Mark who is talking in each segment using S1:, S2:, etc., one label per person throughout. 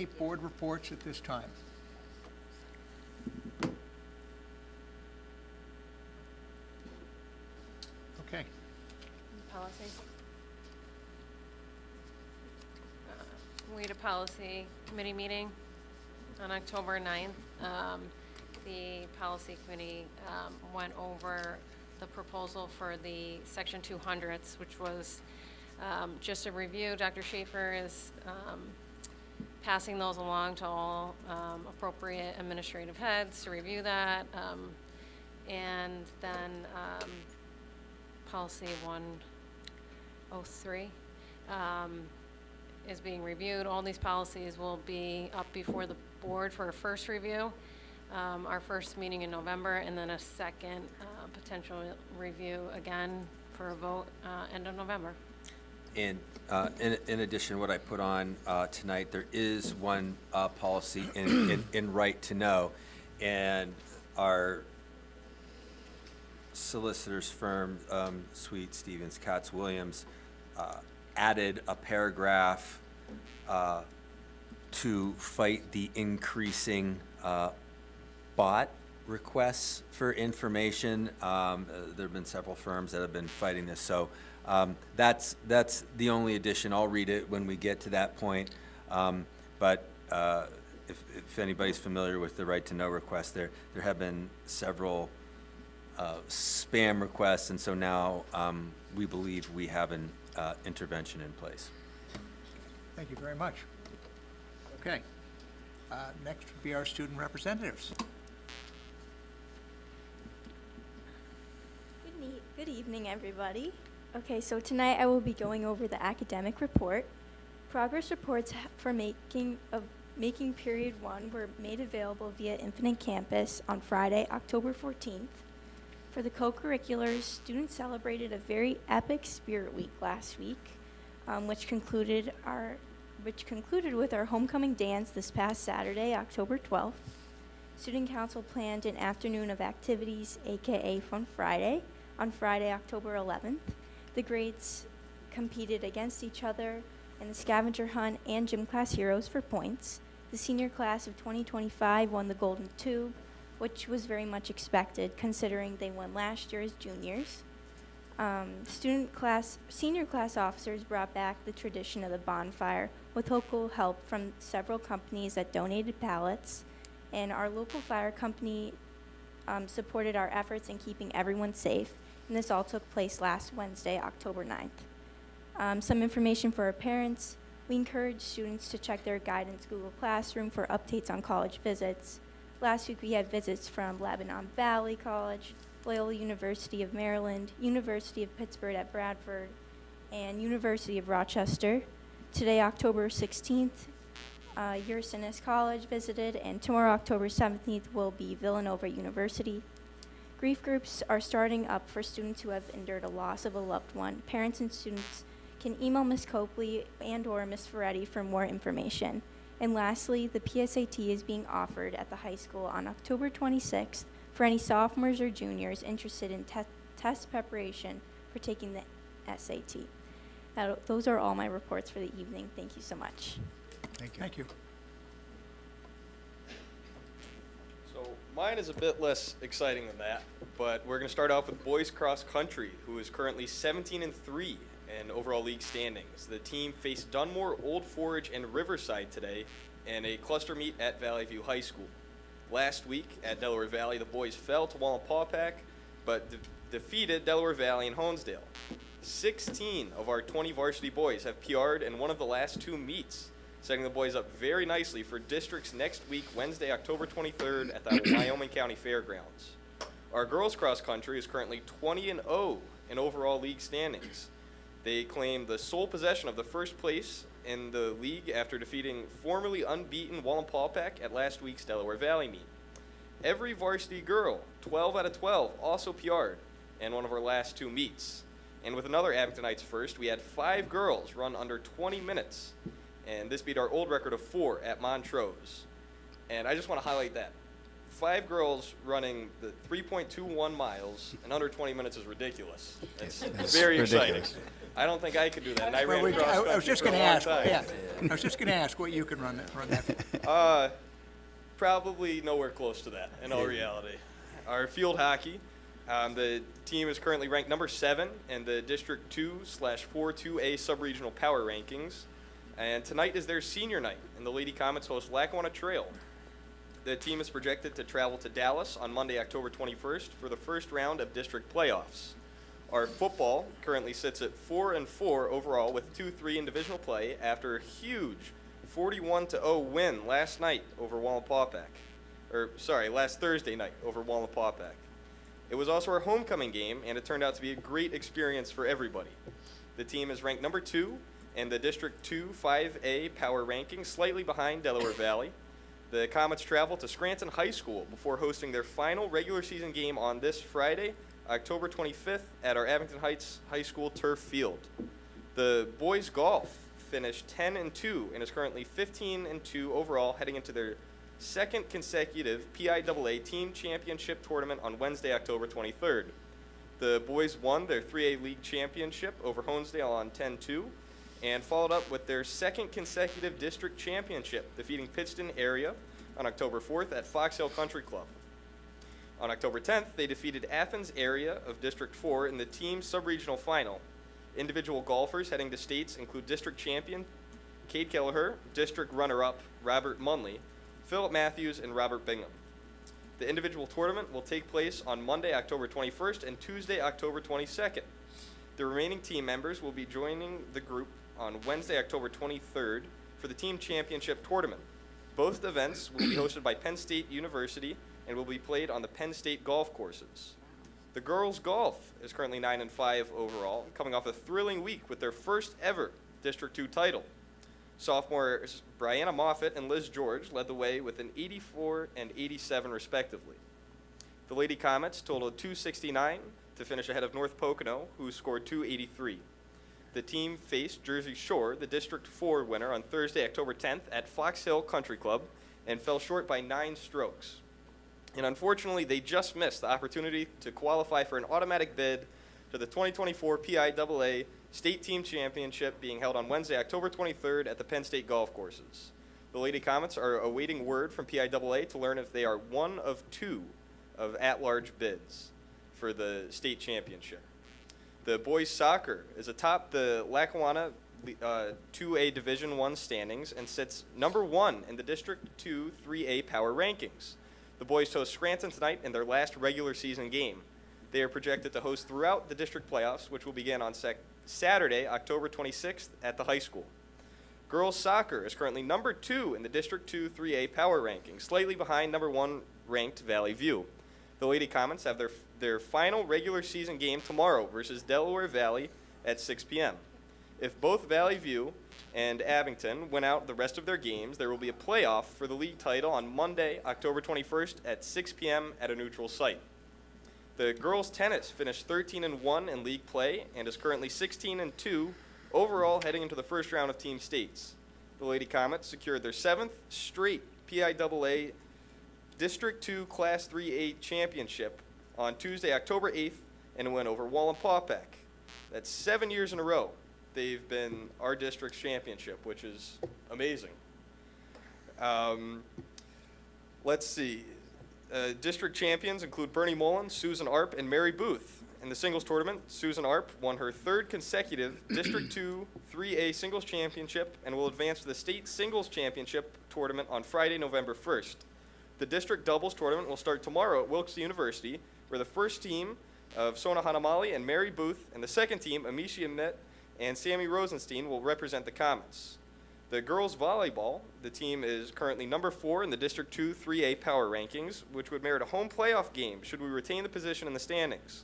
S1: any board reports at this time? Okay.
S2: Policy. We had a policy committee meeting on October 9th. The policy committee went over the proposal for the section 200s, which was just a review. Dr. Schaefer is passing those along to all appropriate administrative heads to review that. And then policy 103 is being reviewed. All these policies will be up before the board for a first review, our first meeting in November, and then a second potential review again for a vote end of November.
S3: And in addition, what I put on tonight, there is one policy in right to know, and our solicitor's firm, Sweet, Stevens, Katz, Williams, added a paragraph to fight the increasing bot requests for information. There have been several firms that have been fighting this, so that's the only addition. I'll read it when we get to that point. But if anybody's familiar with the right to know request, there have been several spam requests, and so now we believe we have an intervention in place.
S1: Thank you very much. Okay. Next would be our student representatives.
S4: Good evening, everybody. Okay, so tonight I will be going over the academic report. Progress reports for making period 1 were made available via Infinite Campus on Friday, October 14th. For the co-curriculars, students celebrated a very epic Spirit Week last week, which concluded with our homecoming dance this past Saturday, October 12th. Student Council planned an afternoon of activities, aka Fun Friday, on Friday, October 11th. The grades competed against each other in the scavenger hunt and gym class heroes for points. The senior class of 2025 won the Golden Tube, which was very much expected considering they won last year as juniors. Senior class officers brought back the tradition of the bonfire with local help from several companies that donated pallets, and our local fire company supported our efforts in keeping everyone safe, and this all took place last Wednesday, October 9th. Some information for our parents. We encourage students to check their guidance Google Classroom for updates on college visits. Last week we had visits from Lebanon Valley College, Loyola University of Maryland, University of Pittsburgh at Bradford, and University of Rochester. Today, October 16th, Ursinus College visited, and tomorrow, October 17th, will be Villanova University. Grief groups are starting up for students who have endured a loss of a loved one. Parents and students can email Ms. Copley and or Ms. Ferretti for more information. And lastly, the PSAT is being offered at the high school on October 26th for any sophomores or juniors interested in test preparation for taking the SAT. Those are all my reports for the evening. Thank you so much.
S1: Thank you. Thank you.
S5: So mine is a bit less exciting than that, but we're going to start off with boys cross country, who is currently 17-3 in overall league standings. The team faced Dunmore, Old Forge, and Riverside today in a cluster meet at Valley View High School. Last week at Delaware Valley, the boys fell to Wallenpaupack, but defeated Delaware Valley and Honesdale. 16 of our 20 varsity boys have PR'd in one of the last 2 meets, setting the boys up very nicely for districts next week, Wednesday, October 23rd at the Wyoming County Fairgrounds. Our girls cross country is currently 20-0 in overall league standings. They claim the sole possession of the first place in the league after defeating formerly unbeaten Wallenpaupack at last week's Delaware Valley meet. Every varsity girl, 12 out of 12, also PR'd in one of our last 2 meets. And with another Abingtonites first, we had 5 girls run under 20 minutes. And this beat our old record of 4 at Montrose. And I just want to highlight that. 5 girls running the 3.21 miles in under 20 minutes is ridiculous. It's very exciting.
S6: ridiculous.
S5: I don't think I could do that. And I
S1: Well,
S5: ran cross country
S1: I was just
S5: for a
S1: gonna
S5: long
S1: ask,
S5: time.
S1: yeah, I was just gonna ask what you can run that for.
S5: Probably nowhere close to that, in all reality. Our field hockey, the team is currently ranked number 7 in the District 2/4-2A sub-regional power rankings. And tonight is their senior night, and the Lady Comets host Lackawanna Trail. The team is projected to travel to Dallas on Monday, October 21st for the first round of district playoffs. Our football currently sits at 4-4 overall with 2-3 in divisional play after a huge 41-0 win last night over Wallenpaupack. Last Thursday night over Wallenpaupack. It was also our homecoming game, and it turned out to be a great experience for everybody. The team is ranked number 2 in the District 2/5A power rankings, slightly behind Delaware Valley. The Comets travel to Scranton High School before hosting their final regular season game on this Friday, October 25th, at our Abington Heights High School turf field. The boys golf finished 10-2 and is currently 15-2 overall, heading into their second consecutive PIAA team championship tournament on Wednesday, October 23rd. The boys won their 3A league championship over Honesdale on 10-2 and followed up with their second consecutive district championship, defeating Pittston area on October 4th at Fox Hill Country Club. On October 10th, they defeated Athens area of District 4 in the team sub-regional final. Individual golfers heading to states include district champion Cade Kelleher, district runner-up Robert Munley, Philip Matthews, and Robert Bingham. The individual tournament will take place on Monday, October 21st and Tuesday, October 22nd. The remaining team members will be joining the group on Wednesday, October 23rd for the team championship tournament. Both events will be hosted by Penn State University and will be played on the Penn State golf courses. The girls' golf is currently 9-5 overall, coming off a thrilling week with their first ever District 2 title. Sophomores Brianna Moffitt and Liz George led the way with an 84 and 87 respectively. The Lady Comets totaled 269 to finish ahead of North Pocono, who scored 283. The team faced Jersey Shore, the District 4 winner, on Thursday, October 10th at Fox Hill Country Club and fell short by 9 strokes. And unfortunately, they just missed the opportunity to qualify for an automatic bid to the 2024 PIAA State Team Championship being held on Wednesday, October 23rd at the Penn State golf courses. The Lady Comets are awaiting word from PIAA to learn if they are one of 2 of at-large bids for the state championship. The boys soccer is atop the Lackawanna 2A Division I standings and sits number 1 in the District 2 3A power rankings. The boys host Scranton tonight in their last regular season game. They are projected to host throughout the district playoffs, which will begin on Saturday, October 26th at the high school. Girls soccer is currently number 2 in the District 2 3A power rankings, slightly behind number 1 ranked Valley View. The Lady Comets have their final regular season game tomorrow versus Delaware Valley at 6 p.m. If both Valley View and Abington win out the rest of their games, there will be a playoff for the league title on Monday, October 21st at 6 p.m. at a neutral site. The girls' tennis finished 13-1 in league play and is currently 16-2 overall heading into the first round of team states. The Lady Comets secured their 7th straight PIAA District 2 Class 3A championship on Tuesday, October 8th, and went over Wallenpaupack. That's 7 years in a row they've been our district's championship, which is amazing. Let's see. District champions include Bernie Mullen, Susan Arp, and Mary Booth. In the singles tournament, Susan Arp won her 3rd consecutive District 2 3A singles championship and will advance to the state singles championship tournament on Friday, November 1st. The district doubles tournament will start tomorrow at Wilkes University, where the first team of Sona Hanamali and Mary Booth and the second team, Amicia Mitt and Sammy Rosenstein, will represent the Comets. The girls volleyball, the team is currently number 4 in the District 2 3A power rankings, which would merit a home playoff game should we retain the position in the standings.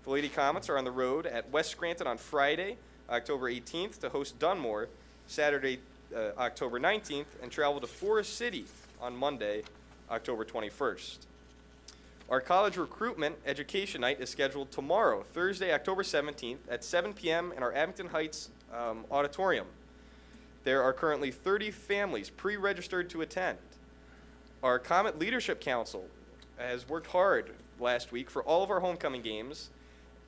S5: The Lady Comets are on the road at West Scranton on Friday, October 18th, to host Dunmore, Saturday, October 19th, and travel to Forest City on Monday, October 21st. Our college recruitment education night is scheduled tomorrow, Thursday, October 17th at 7 p.m. in our Abington Heights auditorium. There are currently 30 families pre-registered to attend. Our Comet Leadership Council has worked hard last week for all of our homecoming games.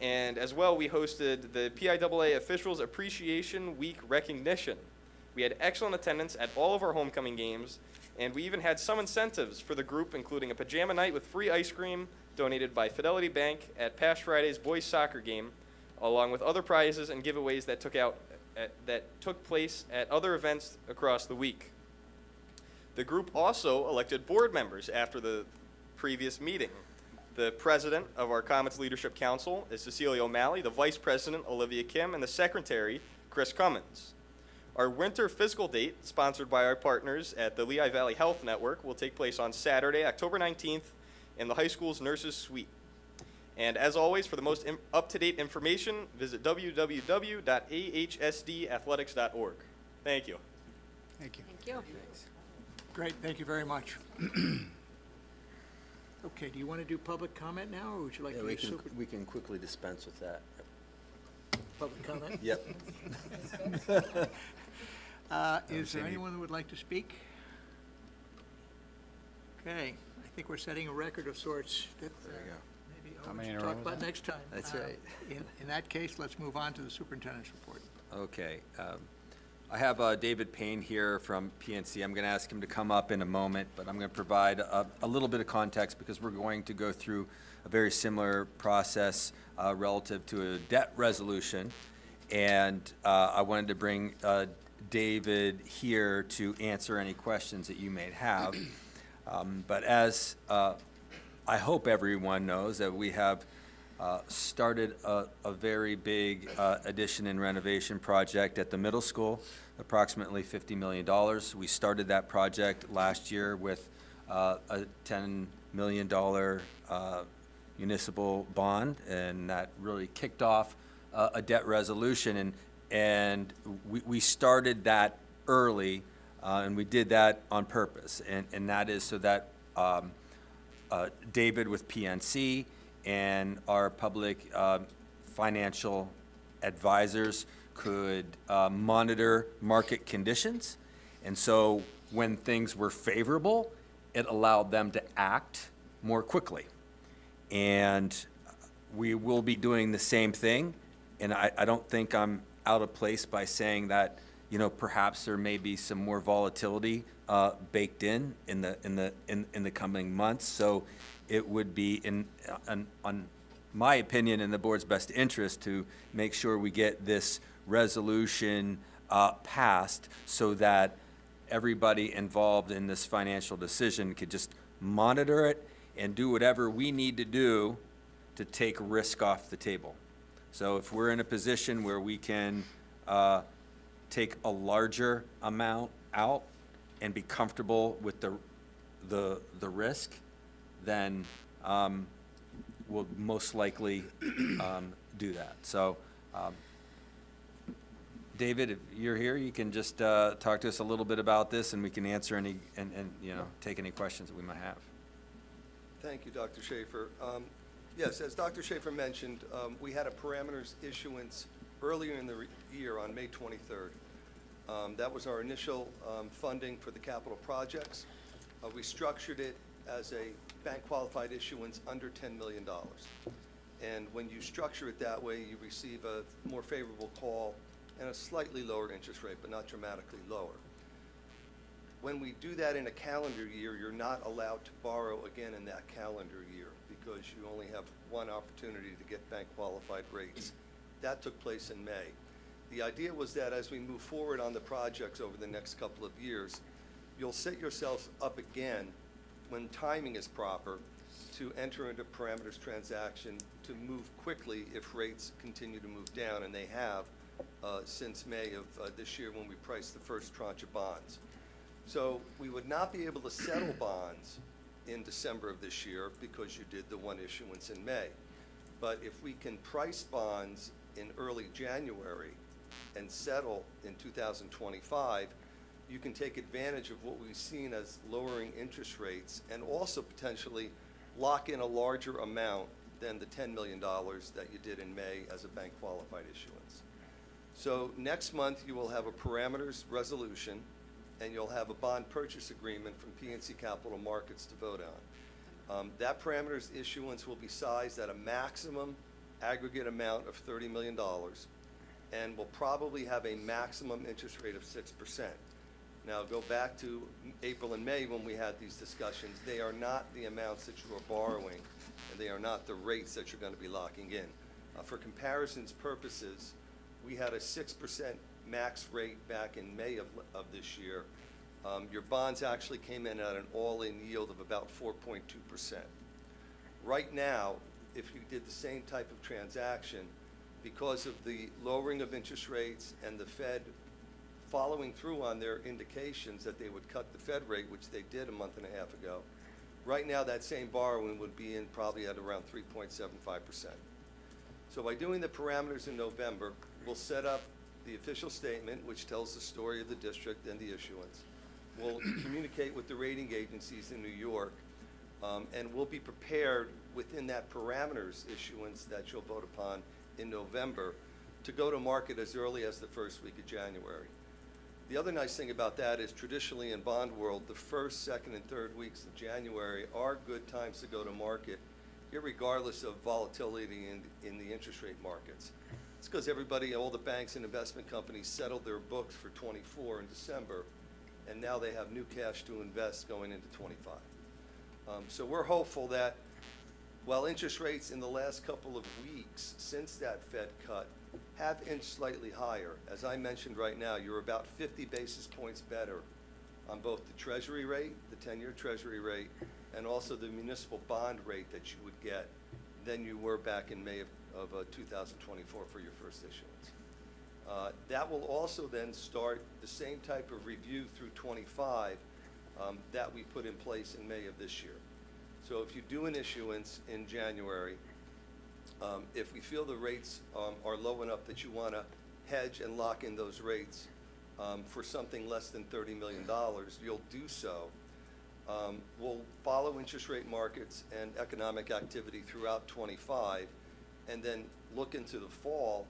S5: And as well, we hosted the PIAA Officials Appreciation Week recognition. We had excellent attendance at all of our homecoming games, and we even had some incentives for the group, including a pajama night with free ice cream donated by Fidelity Bank at past Friday's boys soccer game, along with other prizes and giveaways that took place at other events across the week. The group also elected board members after the previous meeting. The president of our Comets Leadership Council is Cecilia O'Malley, the vice president, Olivia Kim, and the secretary, Chris Cummins. Our winter physical date, sponsored by our partners at the Lehigh Valley Health Network, will take place on Saturday, October 19th, in the high school's nurses' suite. And as always, for the most up-to-date information, visit www.ahsdathletics.org. Thank you.
S1: Thank you.
S2: Thank you.
S1: Great, thank you very much. Okay, do you want to do public comment now, or would you like to do
S3: we can quickly dispense with that.
S1: public comment?
S3: Yep.
S1: Is there anyone who would like to speak? Okay, I think we're setting a record of sorts that
S3: There you go.
S1: maybe
S6: How
S1: I'll
S6: many
S1: let
S6: in
S1: you
S6: a row
S1: talk
S6: was
S1: about
S6: that?
S1: next time.
S3: That's right.
S1: In that case, let's move on to the superintendent's report.
S3: Okay. I have David Payne here from PNC. I'm going to ask him to come up in a moment, but I'm going to provide a little bit of context because we're going to go through a very similar process relative to a debt resolution. And I wanted to bring David here to answer any questions that you may have. But as I hope everyone knows, that we have started a very big addition and renovation project at the middle school, approximately $50 million. We started that project last year with a $10 million municipal bond, and that really kicked off a debt resolution. And we started that early, and we did that on purpose. And that is so that David with PNC and our public financial advisors could monitor market conditions. And so when things were favorable, it allowed them to act more quickly. And we will be doing the same thing. And I don't think I'm out of place by saying that, you know, perhaps there may be some more volatility baked in the coming months. So it would be on my opinion, in the board's best interest to make sure we get this resolution passed so that everybody involved in this financial decision could just monitor it and do whatever we need to do to take risk off the table. So if we're in a position where we can take a larger amount out and be comfortable with the risk, then we'll most likely do that. So, David, if you're here, you can just talk to us a little bit about this, and we can answer any and you know, take any questions that we might have.
S7: Thank you, Dr. Schaefer. Yes, as Dr. Schaefer mentioned, we had a parameters issuance earlier in the year on May 23rd. That was our initial funding for the capital projects. We structured it as a bank-qualified issuance under $10 million. And when you structure it that way, you receive a more favorable call and a slightly lower interest rate, but not dramatically lower. When we do that in a calendar year, you're not allowed to borrow again in that calendar year because you only have one opportunity to get bank-qualified rates. That took place in May. The idea was that as we move forward on the projects over the next couple of years, you'll set yourselves up again when timing is proper to enter into parameters transaction to move quickly if rates continue to move down, and they have since May of this year when we priced the first tranche of bonds. So we would not be able to settle bonds in December of this year because you did the one issuance in May. But if we can price bonds in early January and settle in 2025, you can take advantage of what we've seen as lowering interest rates and also potentially lock in a larger amount than the $10 million that you did in May as a bank qualified issuance. So next month you will have a parameters resolution and you'll have a bond purchase agreement from PNC Capital Markets to vote That parameters issuance will be sized at a maximum aggregate amount of $30 million and will probably have a maximum interest rate of 6%. Now, go back to April and May when we had these discussions. They are not the amounts that you are borrowing, and they are not the rates that you're going to be locking in. For comparisons purposes, we had a 6% max rate back in May of this year. Your bonds actually came in at an all-in yield of about 4.2%. Right now, if you did the same type of transaction, because of the lowering of interest rates and the Fed following through on their indications that they would cut the Fed rate, which they did a month and a half ago, right now that same borrowing would be in probably at around 3.75%. So by doing the parameters in November, we'll set up the official statement, which tells the story of the district and the issuance. We'll communicate with the rating agencies in New York, and we'll be prepared within that parameters issuance that you'll vote upon in November to go to market as early as the first week of January. The other nice thing about that is traditionally in bond world, the first, second, and third weeks of January are good times to go to market, irregardless of volatility in the interest rate markets. It's because everybody, all the banks and investment companies settled their books for 24 in December, and now they have new cash to invest going into 25. So we're hopeful that while interest rates in the last couple of weeks since that Fed cut have inched slightly higher, as I mentioned right now, you're about 50 basis points better on both the Treasury rate, the 10-year Treasury rate, and also the municipal bond rate that you would get than you were back in May of 2024 for your first issuance. That will also then start the same type of review through 25 that we put in place in May of this year. So if you do an issuance in January, if we feel the rates are low enough that you want to hedge and lock in those rates for something less than $30 million, you'll do so. We'll follow interest rate markets and economic activity throughout 25, and then look into the fall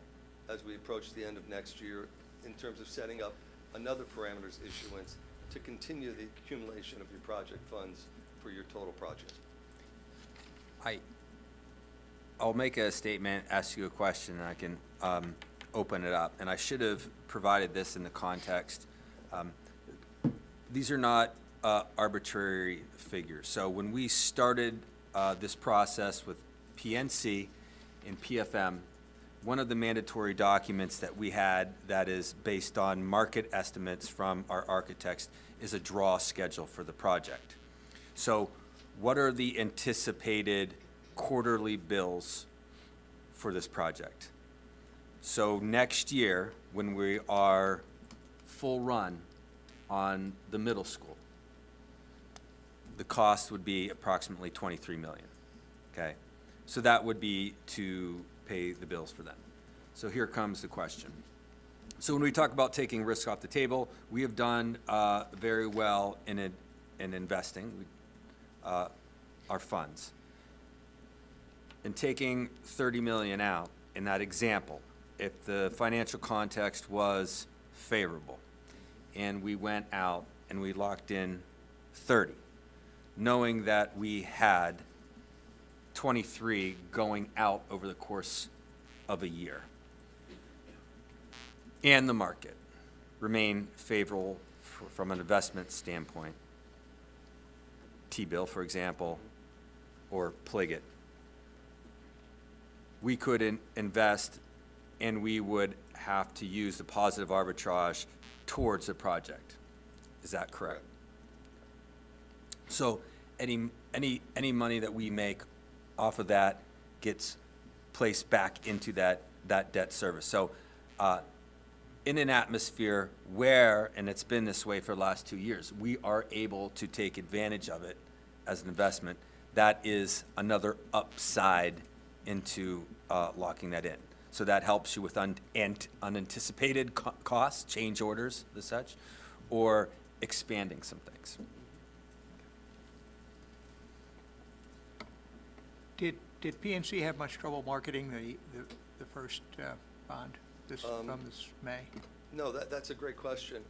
S7: as we approach the end of next year in terms of setting up another parameters issuance to continue the accumulation of your project funds for your total project.
S3: I'll make a statement, ask you a question, and I can open it up. And I should have provided this in the context. These are not arbitrary figures. So when we started this process with PNC and PFM, one of the mandatory documents that we had that is based on market estimates from our architects is a draw schedule for the project. So what are the anticipated quarterly bills for this project? So next year, when we are full run on the middle school, the cost would be approximately $23 million, okay? So that would be to pay the bills for them. So here comes the question. So when we talk about taking risk off the table, we have done very well in investing our funds. In taking $30 million out, in that example, if the financial context was favorable, and we went out and we locked in 30, knowing that we had 23 going out over the course of a year, and the market remain favorable from an investment standpoint, T-bill, for example, or Pliget, we could invest, and we would have to use the positive arbitrage towards the project. Is that correct? So any money that we make off of that gets placed back into that debt service. So in an atmosphere where, and it's been this way for the last 2 years, we are able to take advantage of it as an investment, that is another upside into locking that in. So that helps you with unanticipated costs, change orders, the such, or expanding some things.
S1: Did PNC have much trouble marketing the first bond from this May?
S7: No, that's a great question.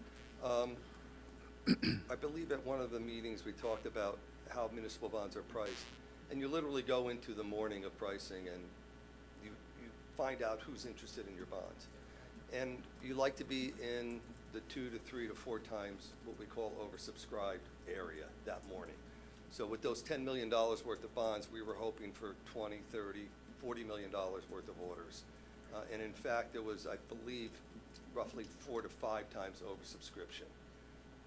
S7: I believe at one of the meetings, we talked about how municipal bonds are priced. And you literally go into the morning of pricing and you find out who's interested in your bonds. And you like to be in the 2 to 3 to 4 times what we call oversubscribed area that morning. So with those $10 million worth of bonds, we were hoping for 20, 30, $40 million worth of orders. And in fact, it was, I believe, roughly 4 to 5 times oversubscription.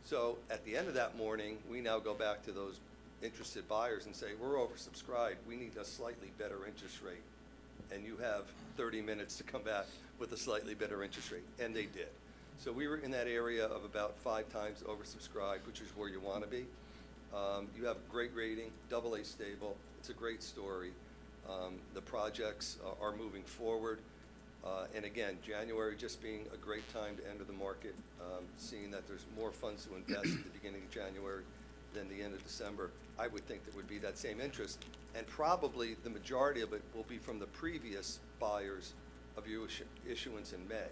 S7: So at the end of that morning, we now go back to those interested buyers and say, we're oversubscribed, we need a slightly better interest rate. And you have 30 minutes to come back with a slightly better interest rate, and they did. So we were in that area of about 5 times oversubscribed, which is where you want to be. You have a great rating, AA stable, it's a great story. The projects are moving forward. And again, January just being a great time to enter the market, seeing that there's more funds to invest at the beginning of January than the end of December, I would think there would be that same interest. And probably the majority of it will be from the previous buyers of your issuance in May.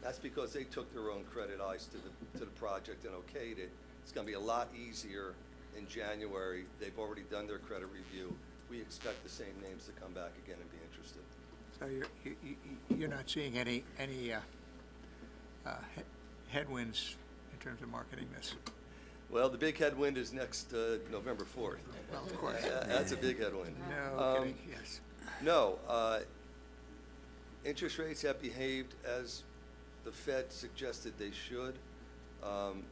S7: That's because they took their own credit eyes to the project and okayed it. It's gonna be a lot easier in January. They've already done their credit review. We expect the same names to come back again and be interested.
S1: So you're not seeing any headwinds in terms of marketing this?
S7: Well, the big headwind is next November 4th.
S1: Well, of course.
S7: That's a big headwind.
S1: No kidding, yes.
S7: No, interest rates have behaved as the Fed suggested they should.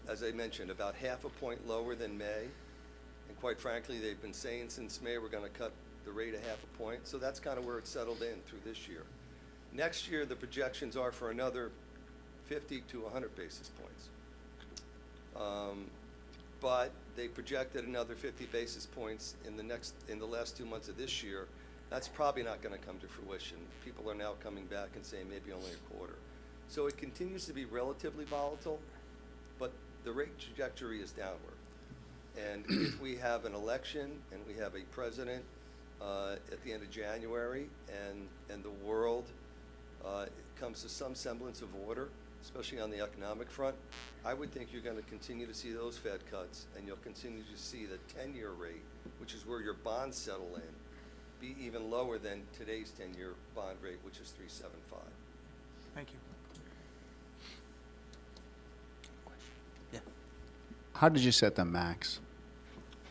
S7: As I mentioned, about half a point lower than May. And quite frankly, they've been saying since May, we're gonna cut the rate a half a point. So that's kind of where it's settled in through this year. Next year, the projections are for another 50 to 100 basis points. But they projected another 50 basis points in the last 2 months of this year. That's probably not gonna come to fruition. People are now coming back and saying maybe only a quarter. So it continues to be relatively volatile, but the rate trajectory is downward. And if we have an election and we have a president at the end of January and the world comes to some semblance of order, especially on the economic front, I would think you're gonna continue to see those Fed cuts, and you'll continue to see the 10-year rate, which is where your bonds settle in, be even lower than today's 10-year bond rate, which is 3.75.
S1: Thank you.
S3: Yeah.
S6: How did you set the max?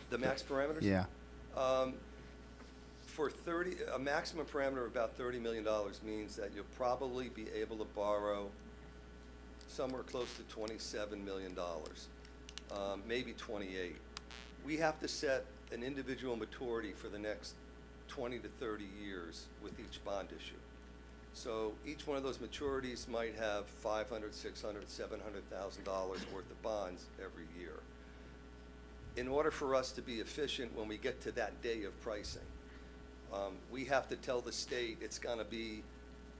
S7: The max parameters?
S6: Yeah.
S7: For a maximum parameter of about $30 million means that you'll probably be able to borrow somewhere close to $27 million, maybe 28. We have to set an individual maturity for the next 20 to 30 years with each bond issue. So each one of those maturities might have $500,000, $600,000, $700,000 worth of bonds every year. In order for us to be efficient when we get to that day of pricing, we have to tell the state it's gonna be,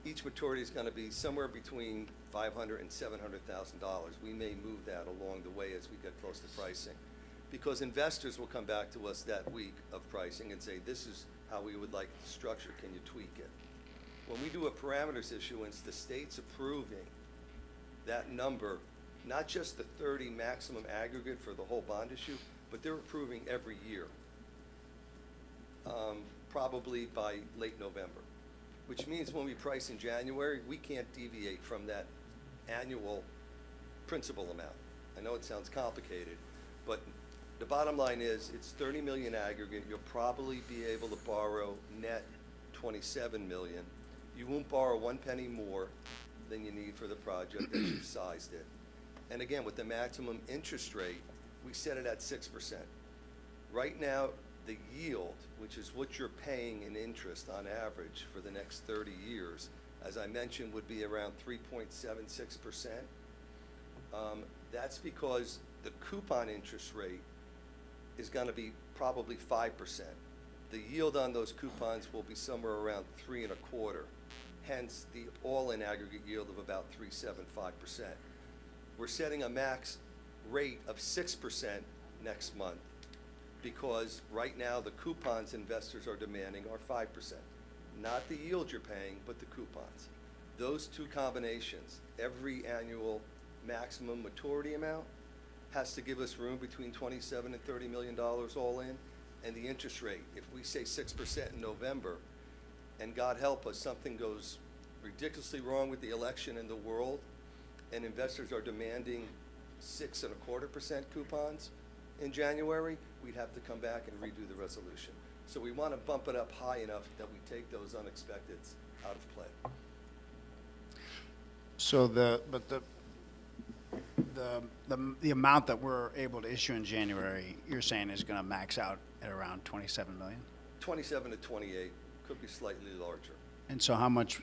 S7: each maturity is gonna be somewhere between $500,000 and $700,000. We may move that along the way as we get close to pricing, because investors will come back to us that week of pricing and say, this is how we would like the structure, can you tweak it? When we do a parameters issuance, the state's approving that number, not just the 30 maximum aggregate for the whole bond issue, but they're approving every year, probably by late November, which means when we price in January, we can't deviate from that annual principal amount. I know it sounds complicated, but the bottom line is it's 30 million aggregate. You'll probably be able to borrow net 27 million. You won't borrow 1 penny more than you need for the project as you've sized it. And again, with the maximum interest rate, we set it at 6%. Right now, the yield, which is what you're paying in interest on average for the next 30 years, as I mentioned, would be around 3.76%. That's because the coupon interest rate is gonna be probably 5%. The yield on those coupons will be somewhere around 3.25%. Hence, the all-in aggregate yield of about 3.75%. We're setting a max rate of 6% next month, because right now the coupons investors are demanding are 5%. Not the yield you're paying, but the coupons. Those two combinations, every annual maximum maturity amount has to give us room between 27 and $30 million all in, and the interest rate. If we say 6% in November, and God help us, something goes ridiculously wrong with the election in the world, and investors are demanding 6.25% coupons in January, we'd have to come back and redo the resolution. So we want to bump it up high enough that we take those unexpecteds out of play.
S6: So the amount that we're able to issue in January, you're saying is gonna max out at around 27 million?
S7: 27 to 28, could be slightly larger.
S6: And so how much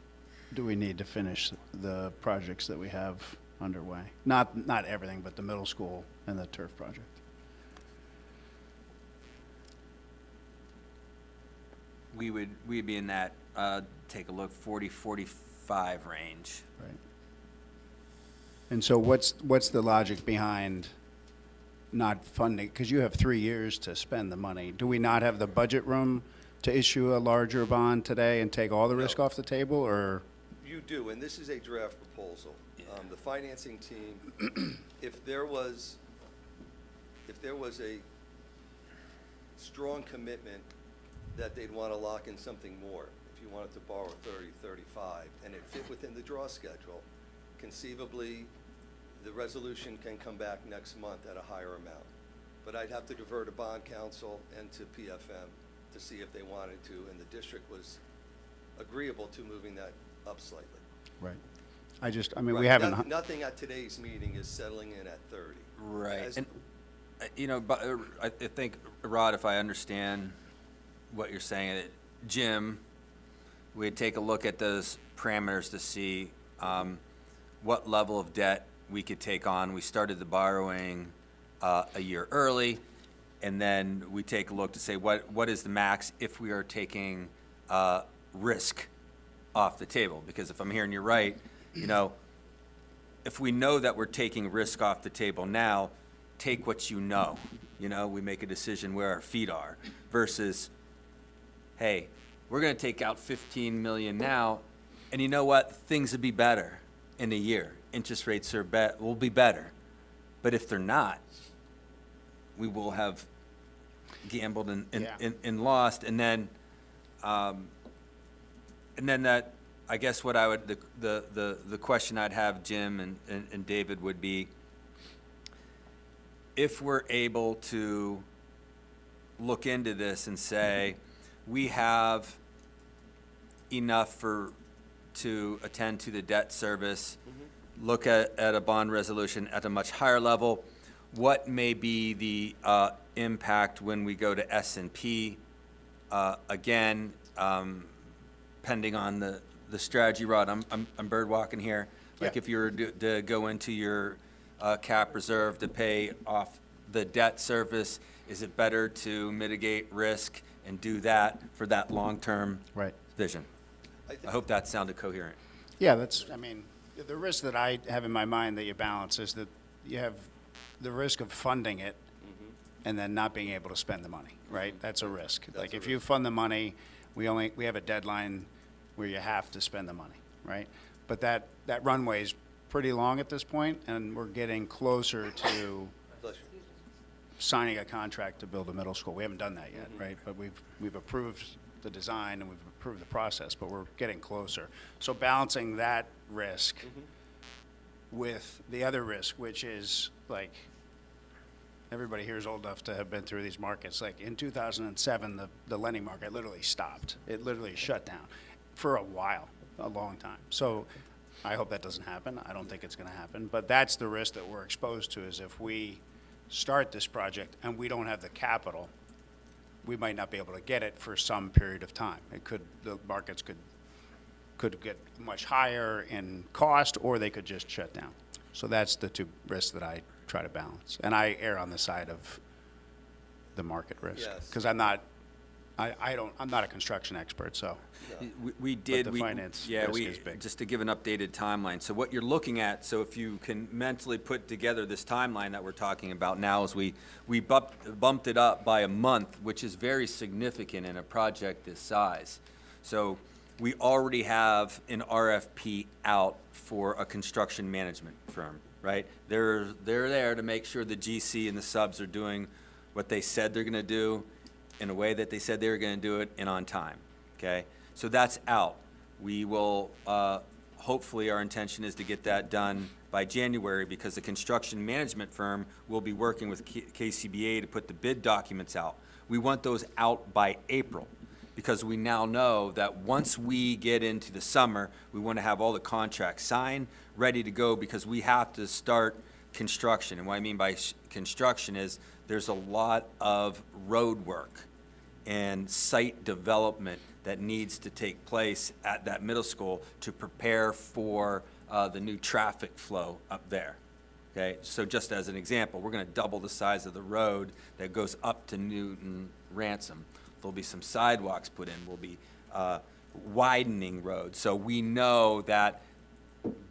S6: do we need to finish the projects that we have underway? Not everything, but the middle school and the turf project.
S3: We'd be in that, take a look, 40, 45 range.
S6: Right. And so what's the logic behind not funding? Because you have 3 years to spend the money. Do we not have the budget room to issue a larger bond today and take all the risk
S7: No.
S6: off the table, or?
S7: You do, and this is a draft proposal. The financing team, if there was a strong commitment that they'd want to lock in something more, if you wanted to borrow 30, 35, and it fit within the draw schedule, conceivably, the resolution can come back next month at a higher amount. But I'd have to defer to bond counsel and to PFM to see if they wanted to, and the district was agreeable to moving that up slightly.
S6: Right. I mean,
S7: Right,
S6: we haven't.
S7: Nothing at today's meeting is settling in at 30.
S3: Right.
S7: As-
S3: And, but I think, Rod, if I understand what you're saying, that Jim, we'd take a look at those parameters to see what level of debt we could take on. We started the borrowing a year early, and then we take a look to say what is the max if we are taking risk off the table. Because if I'm hearing you right, if we know that we're taking risk off the table now, take what you know. We make a decision where our feet are versus, hey, we're going to take out 15 million now, and you know what? Things would be better in a year. Interest rates will be better. But if they're not, we will have gambled and lost. And then that, I guess what I would, the question I'd have Jim and David would be, if we're able to look into this and say, we have enough to attend to the debt service, look at a bond resolution at a much higher level, what may be the impact when we go to S&P? Again, pending on the strategy, Rod, I'm bird walking here. Like
S6: Yeah.
S3: if you were to go into your cap reserve to pay off the debt service, is it better to mitigate risk and do that for that long-term
S6: Right.
S3: vision?
S7: I think-
S3: I hope that sounded coherent.
S6: Yeah, the risk that I have in my mind that you balance is that you have the risk of funding it and then not being able to spend the money, right? That's a risk. Like,
S7: a
S6: if you fund the money, we have a deadline where you have to spend the money, right? But that runway is pretty long at this point, and we're getting closer to
S7: Bless you.
S6: signing a contract to build a middle school. We haven't done that yet, right? But we've approved the design and we've approved the process, but we're getting closer. So balancing that risk with the other risk, which is like, everybody here is old enough to have been through these markets. Like in 2007, the lending market literally stopped. It literally shut down for a while, a long time. So I hope that doesn't happen. I don't think it's going to happen. But that's the risk that we're exposed to, is if we start this project and we don't have the capital, we might not be able to get it for some period of time. The markets could get much higher in cost, or they could just shut down. So that's the two risks that I try to balance. And I err on the side of the market risk.
S7: Yes.
S6: Because I'm not a construction expert, so.
S3: We did.
S6: the finance
S3: Yeah,
S6: risk is big.
S3: just to give an updated timeline. So what you're looking at, so if you can mentally put together this timeline that we're talking about now, is we bumped it up by a month, which is very significant in a project this size. So we already have an RFP out for a construction management firm, right? They're there to make sure the GC and the subs are doing what they said they're gonna do in a way that they said they were gonna do it and on time, okay? So that's out. We will, hopefully, our intention is to get that done by January, because the construction management firm will be working with KCBA to put the bid documents out. We want those out by April, because we now know that once we get into the summer, we want to have all the contracts signed, ready to go, because we have to start construction. And what I mean by construction is there's a lot of road work and site development that needs to take place at that middle school to prepare for the new traffic flow up there. Okay, so just as an example, we're gonna double the size of the road that goes up to Newton Ransom. There'll be some sidewalks put in, we'll be widening roads. So we know that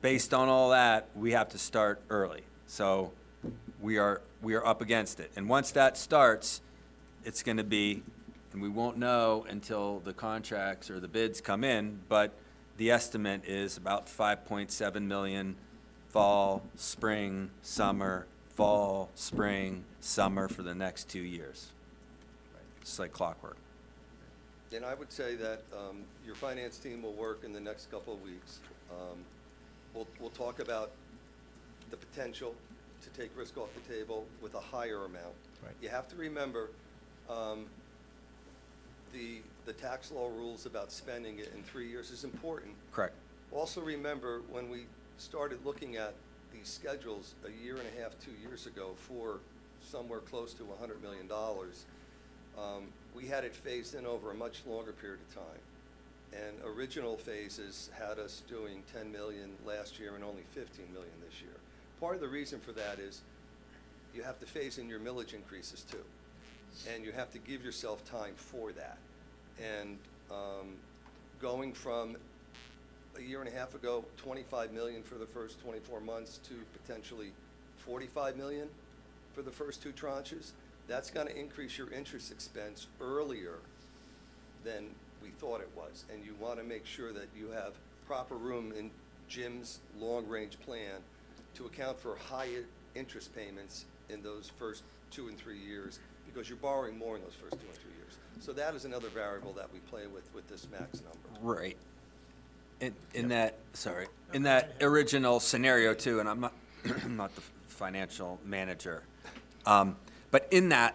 S3: based on all that, we have to start early. So we are up against it. And once that starts, it's gonna be, and we won't know until the contracts or the bids come in, but the estimate is about 5.7 million fall, spring, summer, fall, spring, summer for the next 2 years. It's like clockwork.
S7: And I would say that your finance team will work in the next couple of weeks. We'll talk about the potential to take risk off the table with a higher amount.
S6: Right.
S7: You have to remember, the tax law rules about spending it in 3 years is important.
S3: Correct.
S7: Also remember, when we started looking at these schedules a year and a half, 2 years ago for somewhere close to $100 million, we had it phased in over a much longer period of time. And original phases had us doing 10 million last year and only 15 million this year. Part of the reason for that is you have to phase in your millage increases too. And you have to give yourself time for that. And going from a year and a half ago, 25 million for the first 24 months to potentially 45 million for the first two tranches, that's gonna increase your interest expense earlier than we thought it was. And you wanna make sure that you have proper room in Jim's long-range plan to account for higher interest payments in those first 2 and 3 years, because you're borrowing more in those first 2 and 3 years. So that is another variable that we play with this max number.
S3: Right. In that, sorry, in that original scenario too, and I'm not, I'm not the financial manager, but in that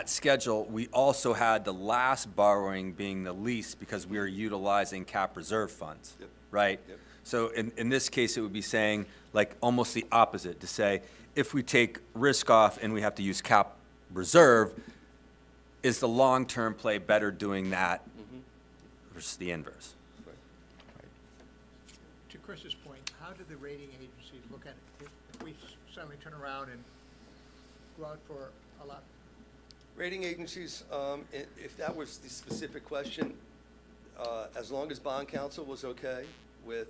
S3: schedule, we also had the last borrowing being the least because we were utilizing cap reserve funds,
S7: Yep.
S3: right?
S7: Yep.
S3: So in this case, it would be saying like almost the opposite, to say if we take risk off and we have to use cap reserve, is the long-term play better doing that versus the inverse?
S7: Right.
S1: To Chris's point, how do the rating agencies look at it? If we suddenly turn around and go out for a lot,
S7: Rating agencies, if that was the specific question, as long as bond counsel was okay with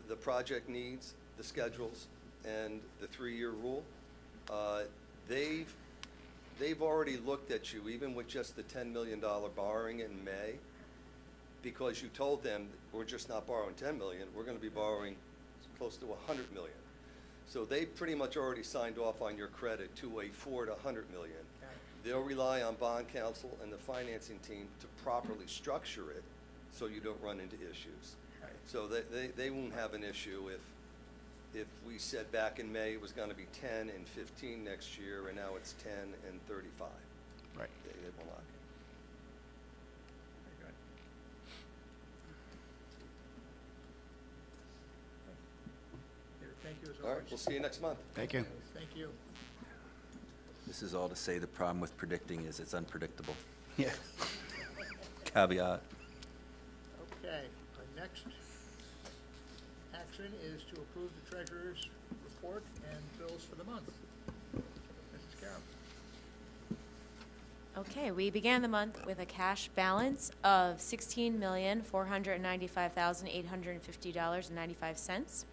S7: the project needs, the schedules, and the 3-year rule, they've already looked at you, even with just the $10 million borrowing in May, because you told them, we're just not borrowing 10 million, we're gonna be borrowing close to 100 million. So they pretty much already signed off on your credit to a 4 to 100 million. They'll rely on bond counsel and the financing team to properly structure it so you don't run into issues.
S1: Right.
S7: So they won't have an issue if we said back in May it was gonna be 10 and 15 next year, and now it's 10 and 35.
S6: Right.
S7: They will not.
S1: very good. Thank you as
S7: All
S1: always.
S7: right, we'll see you next month.
S6: Thank you.
S1: Thank you.
S3: This is all to say the problem with predicting is it's unpredictable.
S6: Yeah.
S3: Caveat.
S1: Okay, our next action is to approve the treasurer's report and bills for the month. Mrs. Carroll.
S8: Okay, we began the month with a cash balance of $16,495,850.95.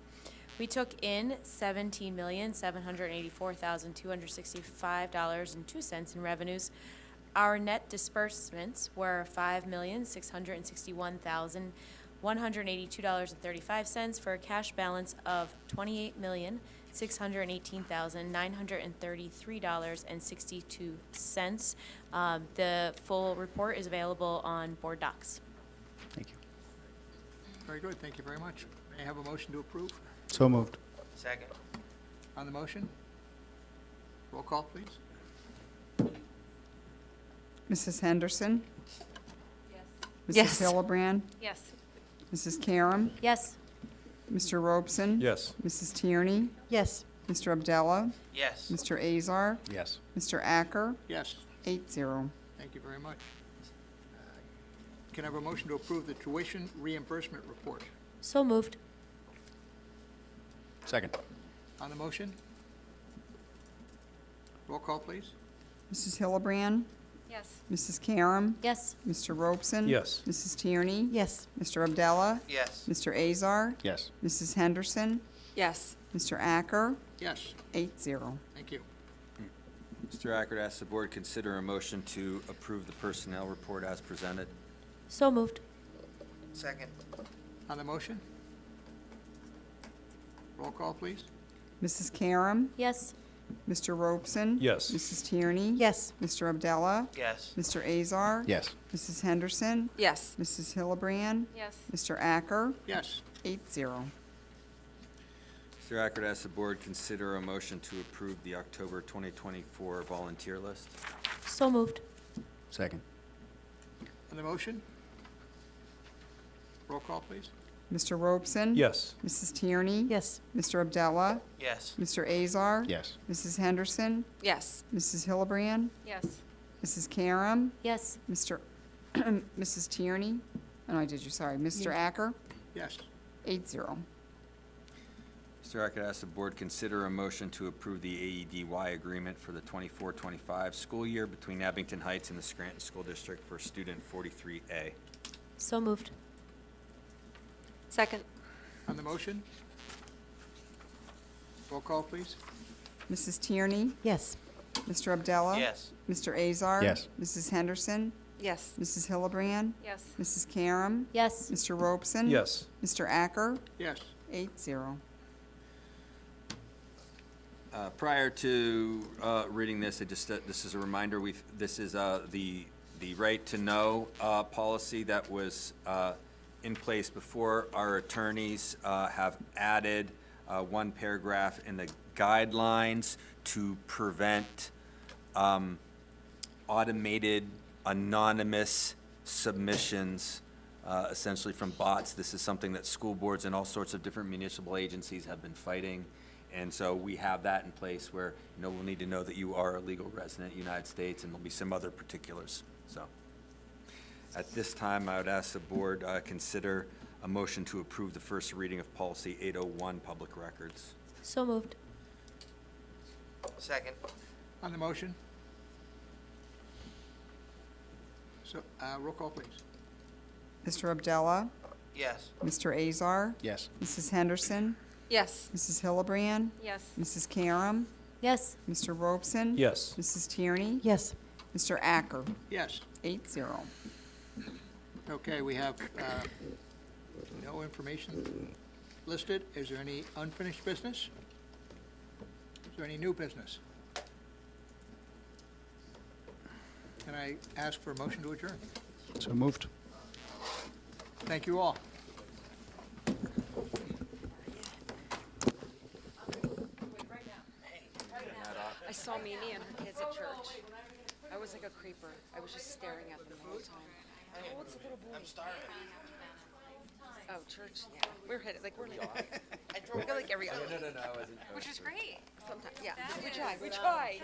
S8: We took in $17,784,265.02 in revenues. Our net disbursements were $5,661,182.35 for a cash balance of $28,785,000. $618,933.62. The full report is available on board docs.
S6: Thank you.
S1: Very good, thank you very much. May I have a motion to approve?
S6: So moved.
S9: Second.
S1: On the motion? Roll call, please.
S10: Mrs. Henderson?
S8: Yes.
S10: Mrs. Hillebrand?
S2: Yes.
S10: Mrs. Karam?
S8: Yes.
S10: Mr. Robeson?
S6: Yes.
S10: Mrs. Tierney?
S8: Yes.
S10: Mr. Abdallah?
S9: Yes.
S10: Mr. Azar?
S6: Yes.
S10: Mr. Acker?
S1: Yes,
S10: 8-0.
S1: thank you very much. Can I have a motion to approve the tuition reimbursement report?
S8: So moved.
S6: Second.
S1: On the motion? Roll call, please.
S10: Mrs. Hillebrand?
S2: Yes.
S10: Mrs. Karam?
S8: Yes.
S10: Mr. Robeson?
S6: Yes.
S10: Mrs. Tierney?
S8: Yes.
S10: Mr. Abdallah?
S9: Yes.
S10: Mr. Azar?
S6: Yes.
S10: Mrs. Henderson?
S8: Yes.
S10: Mr. Acker?
S1: Yes,
S10: 8-0.
S1: thank you.
S3: Mr. Acker, asks the board consider a motion to approve the personnel report as presented.
S8: So moved.
S9: Second.
S1: On the motion? Roll call, please.
S10: Mrs. Karam?
S8: Yes.
S10: Mr. Robeson?
S6: Yes.
S10: Mrs. Tierney?
S8: Yes.
S10: Mr. Abdallah?
S9: Yes.
S10: Mr. Azar?
S6: Yes.
S10: Mrs. Henderson?
S8: Yes.
S10: Mrs. Hillebrand?
S2: Yes.
S10: Mr. Acker?
S1: Yes,
S10: 8-0.
S3: Mr. Acker, asks the board consider a motion to approve the October 2024 volunteer list.
S8: So moved.
S6: Second.
S1: on the motion? Roll call, please.
S10: Mr. Robeson?
S6: Yes.
S10: Mrs. Tierney?
S8: Yes.
S10: Mr. Abdallah?
S9: Yes.
S10: Mr. Azar?
S6: Yes.
S10: Mrs. Henderson?
S8: Yes.
S10: Mrs. Hillebrand?
S2: Yes.
S10: Mrs. Karam?
S8: Yes.
S10: Mr. Mrs. Tierney? Oh, I did you, sorry. Mr. Acker?
S1: Yes,
S10: 8-0.
S3: Mr. Acker, asks the board consider a motion to approve the AEDY agreement for the 24-25 school year between Abington Heights and the Scranton School District for student 43A.
S8: So moved. Second.
S1: on the motion? Roll call, please.
S10: Mrs. Tierney?
S8: Yes.
S10: Mr. Abdallah?
S9: Yes.
S10: Mr. Azar?
S6: Yes.
S10: Mrs. Henderson?
S8: Yes.
S10: Mrs. Hillebrand?
S2: Yes.
S10: Mrs. Karam?
S8: Yes.
S10: Mr. Robeson?
S6: Yes.
S10: Mr. Acker?
S1: Yes,
S10: 8-0.
S3: Prior to reading this, this is a reminder, this is the right to know policy that was in place before. Our attorneys have added one paragraph in the guidelines to prevent automated anonymous submissions essentially from bots. This is something that school boards and all sorts of different municipal agencies have been fighting. And so we have that in place where, we'll need to know that you are a legal resident of the United States, and there'll be some other particulars. So at this time, I would ask the board consider a motion to approve the first reading of policy 801, public records.
S8: So moved.
S9: Second.
S1: on the motion? So, roll call, please.
S10: Mr. Abdallah?
S9: Yes.
S10: Mr. Azar?
S6: Yes.
S10: Mrs. Henderson?
S8: Yes.
S10: Mrs. Hillebrand?
S2: Yes.
S10: Mrs. Karam?
S8: Yes.
S10: Mr. Robeson?
S6: Yes.
S10: Mrs. Tierney?
S8: Yes.
S10: Mr. Acker?
S1: Yes,
S10: 8-0.
S1: okay, we have no information listed. Is there any unfinished business? Is there any new business? Can I ask for a motion to adjourn?
S6: So moved.
S1: Thank you all.
S11: I saw Mimi and her kids at church. I was like a creeper. I was just staring at them the whole time. Oh, it's a little boy. I'm starving. Oh, church? Yeah. We're headed, like, we go like every other week.
S3: No, I wasn't.
S11: Which is great. Sometimes, yeah. We try. We're trying.